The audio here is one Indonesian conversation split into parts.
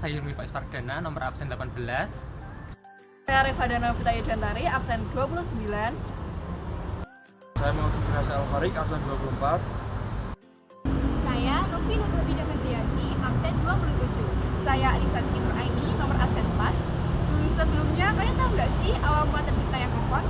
saya Hilmi Faiz Fardana, nomor absen 18. Saya Rifadana Fita Yudhantari, absen 29. Saya Mausud Nasa Al-Farik, absen 24. Saya Novi Nurhubida Febrianti, absen 27. Saya Alisa Skitur Aini, nomor absen 4. Sebelumnya, kalian tahu nggak sih awal mula terciptanya klepon?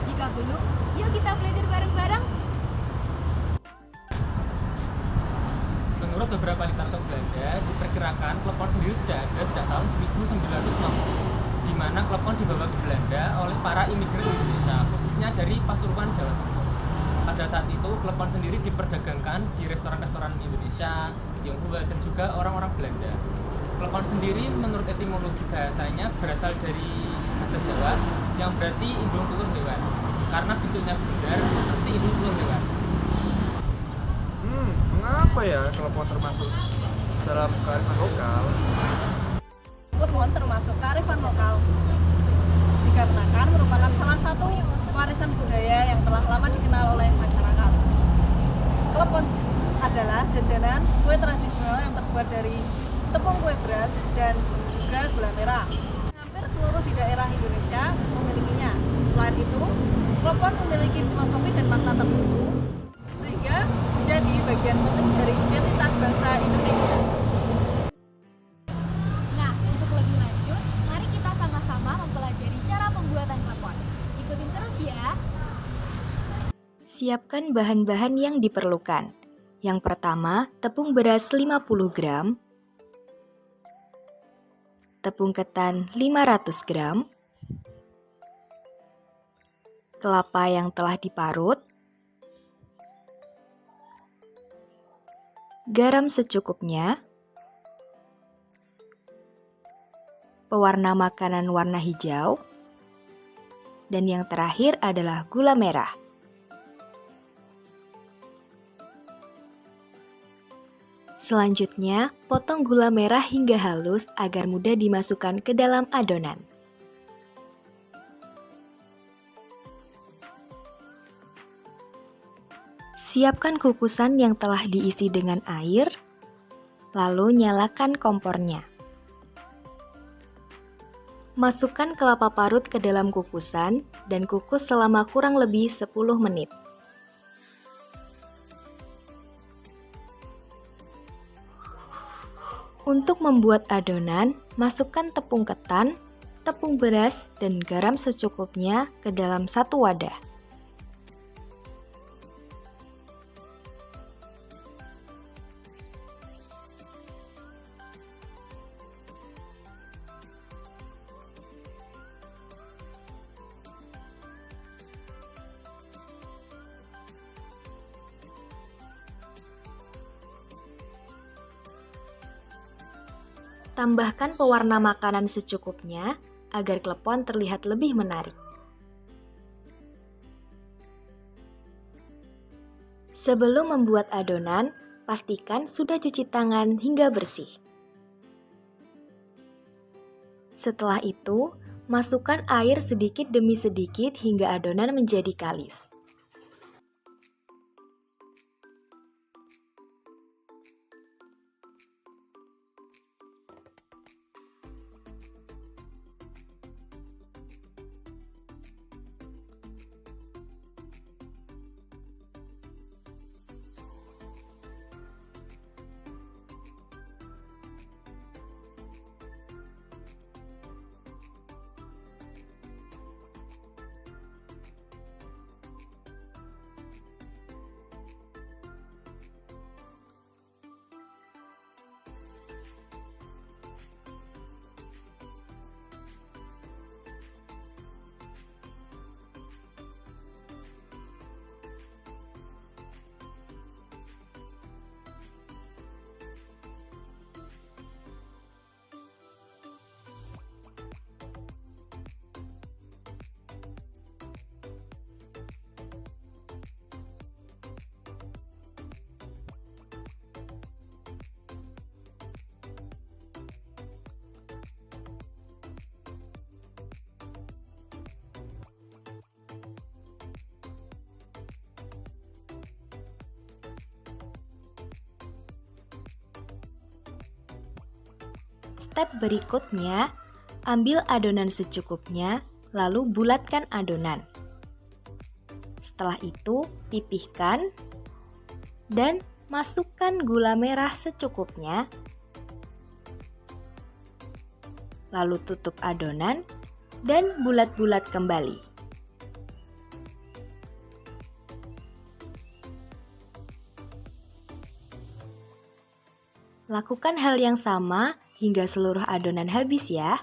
Jika belum, yuk kita belajar bareng-bareng. Menurut beberapa literatur Belanda, diperkirakan klepon sendiri sudah ada sejak tahun 1960, di mana klepon dibawa ke Belanda oleh para imigran Indonesia, khususnya dari Pasuruan, Jawa Timur. Pada saat itu, klepon sendiri diperdagangkan di restoran-restoran Indonesia, Tionghoa, dan juga orang-orang Belanda. Klepon sendiri menurut etimologi bahasanya berasal dari bahasa Jawa yang berarti indung telur hewan, karena bentuknya bundar seperti indung telur hewan. Mengapa ya telepon termasuk dalam kearifan lokal? Klepon termasuk kearifan lokal dikarenakan merupakan salah satu warisan budaya yang telah lama dikenal oleh masyarakat. Klepon adalah jajanan kue tradisional yang terbuat dari tepung kue beras dan juga gula merah. Hampir seluruh di daerah Indonesia memilikinya. Selain itu, klepon memiliki filosofi dan makna tertentu sehingga menjadi bagian penting dari identitas bangsa Indonesia. Nah, untuk lebih lanjut, mari kita sama-sama mempelajari cara pembuatan klepon. Ikutin terus ya. Siapkan bahan-bahan yang diperlukan. Yang pertama, tepung beras 50 gram, tepung ketan 500 gram, kelapa yang telah diparut, garam secukupnya, pewarna makanan warna hijau, dan yang terakhir adalah gula merah. Selanjutnya, potong gula merah hingga halus agar mudah dimasukkan ke dalam adonan. Siapkan kukusan yang telah diisi dengan air, lalu nyalakan kompornya. Masukkan kelapa parut ke dalam kukusan dan kukus selama kurang lebih 10 menit. Untuk membuat adonan, masukkan tepung ketan, tepung beras, dan garam secukupnya ke dalam satu wadah. Tambahkan pewarna makanan secukupnya agar klepon terlihat lebih menarik. Sebelum membuat adonan, pastikan sudah cuci tangan hingga bersih. Setelah itu, masukkan air sedikit demi sedikit hingga adonan menjadi kalis. Step berikutnya, ambil adonan secukupnya, lalu bulatkan adonan. Setelah itu, pipihkan dan masukkan gula merah secukupnya. Lalu tutup adonan dan bulat-bulat kembali. Lakukan hal yang sama hingga seluruh adonan habis ya.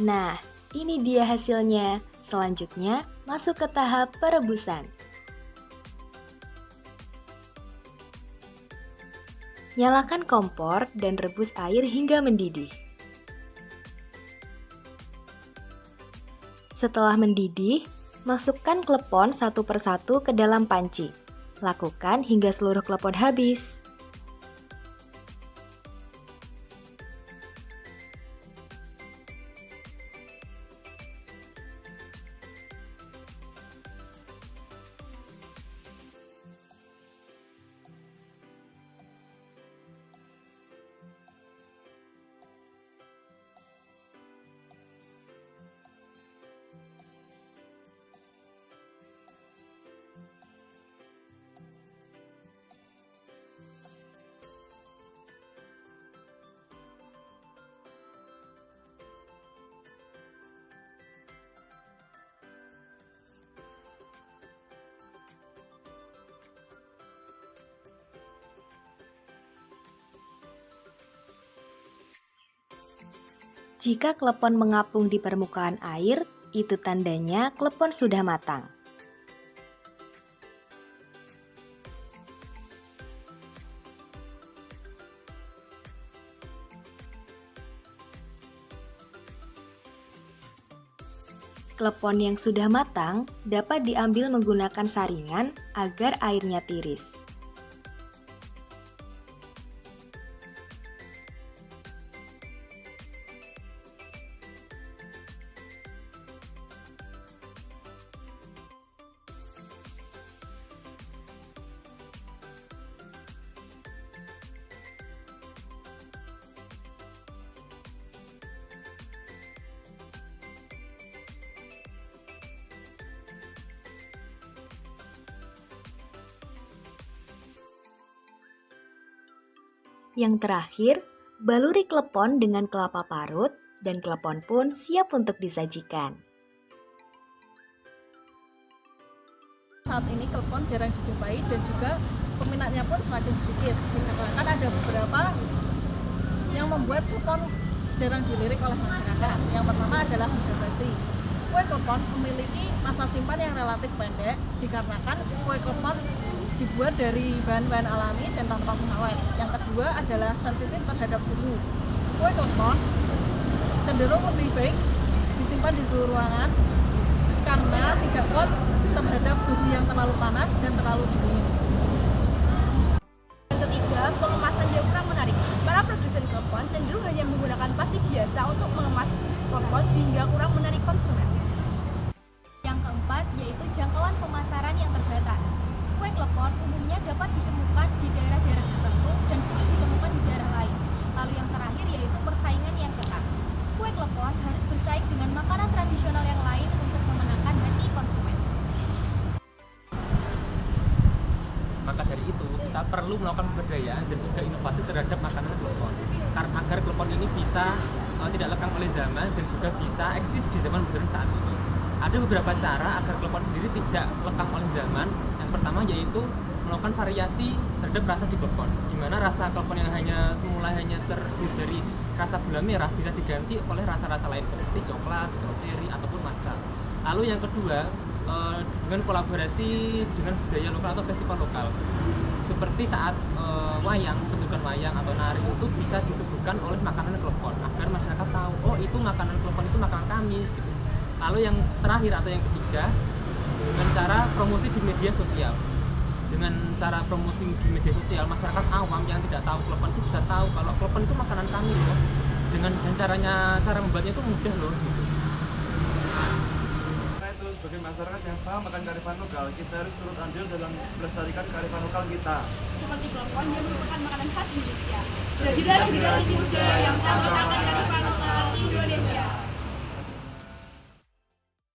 Nah, ini dia hasilnya. Selanjutnya, masuk ke tahap perebusan. Nyalakan kompor dan rebus air hingga mendidih. Setelah mendidih, masukkan klepon satu persatu ke dalam panci. Lakukan hingga seluruh klepon habis. Jika klepon mengapung di permukaan air, itu tandanya klepon sudah matang. Klepon yang sudah matang dapat diambil menggunakan saringan agar airnya tiris. Yang terakhir, baluri klepon dengan kelapa parut dan klepon pun siap untuk disajikan. Saat ini klepon jarang dijumpai dan juga peminatnya pun semakin sedikit. Dikarenakan ada beberapa yang membuat klepon jarang dilirik oleh masyarakat. Yang pertama adalah harga basi. Kue klepon memiliki masa simpan yang relatif pendek dikarenakan kue klepon dibuat dari bahan-bahan alami dan tanpa pengawet. Yang kedua adalah sensitif terhadap suhu. Kue klepon cenderung lebih baik disimpan di suhu ruangan karena tidak kuat terhadap suhu yang terlalu panas dan terlalu dingin. Yang ketiga, pengemasan yang kurang menarik. Para produsen klepon cenderung hanya menggunakan plastik biasa untuk mengemas klepon sehingga kurang menarik konsumen. Yang keempat yaitu jangkauan pemasaran yang terbatas. Kue klepon umumnya dapat ditemukan di daerah-daerah tertentu dan sulit ditemukan di daerah lain. Lalu yang terakhir yaitu persaingan yang ketat. Kue klepon harus bersaing dengan makanan tradisional yang lain untuk memenangkan hati konsumen. Maka dari itu, kita perlu melakukan pemberdayaan dan juga inovasi terhadap makanan klepon. Karena agar klepon ini bisa tidak lekang oleh zaman dan juga bisa eksis di zaman modern saat ini. Ada beberapa cara agar klepon sendiri tidak lekang oleh zaman. Yang pertama yaitu melakukan variasi terhadap rasa di klepon, di mana rasa klepon yang semula hanya terdiri dari rasa gula merah bisa diganti oleh rasa-rasa lain seperti coklat, stroberi, ataupun matcha. Lalu yang kedua, dengan kolaborasi dengan budaya lokal atau festival lokal, seperti saat wayang, bentukan wayang atau nari itu bisa disuguhkan oleh makanan klepon agar masyarakat tahu, oh itu makanan klepon itu makanan kami gitu. Lalu yang terakhir atau yang ketiga, dengan cara promosi di media sosial. Dengan cara promosi di media sosial, masyarakat awam yang tidak tahu klepon itu bisa tahu kalau klepon itu makanan kami loh. Dan cara membuatnya itu mudah loh gitu. Sebagai masyarakat yang paham akan kearifan lokal, kita harus turut andil dalam melestarikan kearifan lokal kita. Seperti klepon yang merupakan makanan khas Indonesia. Jadilah generasi muda yang tahu akan kearifan lokal Indonesia.